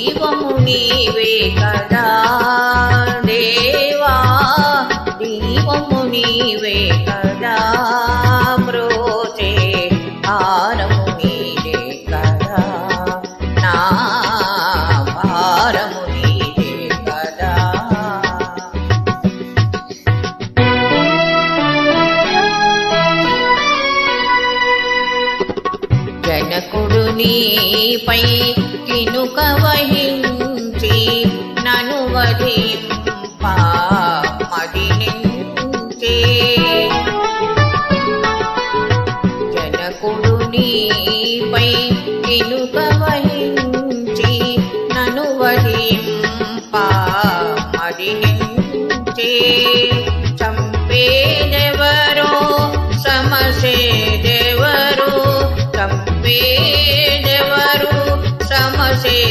దీవము నీవే కదా దేవా, దీవము నీవే కదా, బ్రోచే భారము నీవే కదా, నా భారము నీవే కదా. జనకుడు నీపై కినుక వహించి నను వధింప మదినించే, జనకుడు నీపై కినుక వహించి నను వధింప మదినించే.